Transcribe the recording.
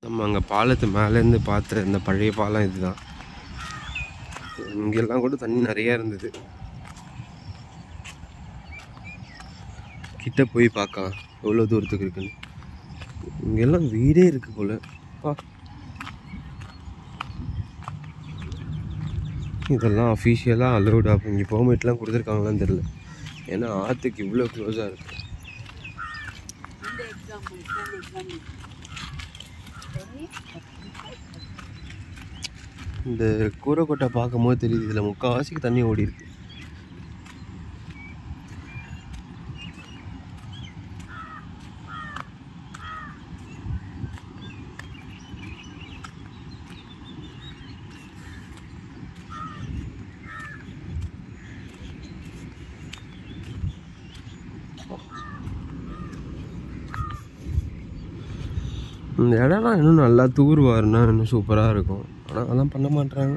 நம்ம அங்கே பாலத்து மேலேருந்து பார்த்த இந்த பழைய பாலம் இதுதான். இங்கெல்லாம் கூட தண்ணி நிறையா இருந்தது. கிட்ட போய் பார்க்கலாம் எவ்வளோ தூரத்துக்கு இருக்குன்னு. இங்கெல்லாம் வீடே இருக்கு போல. இதெல்லாம் அஃபீஷியலாக அலோடு. அப்போ இங்கே பெர்மிட்லாம் கொடுத்துருக்காங்களான்னு தெரில. ஏன்னா ஆற்றுக்கு இவ்வளோ க்ளோஸாக இருக்குது. இந்த கூரைக்கோட்டை பார்க்கும் போது தெரியுது இதில் முக்கால்வாசிக்கு தண்ணி ஓடி இருக்கு. இந்த இடம்லாம் இன்னும் நல்லா தூர்வாருன்னா இன்னும் சூப்பராக இருக்கும். ஆனால் அதெல்லாம் பண்ண மாட்டுறாங்க.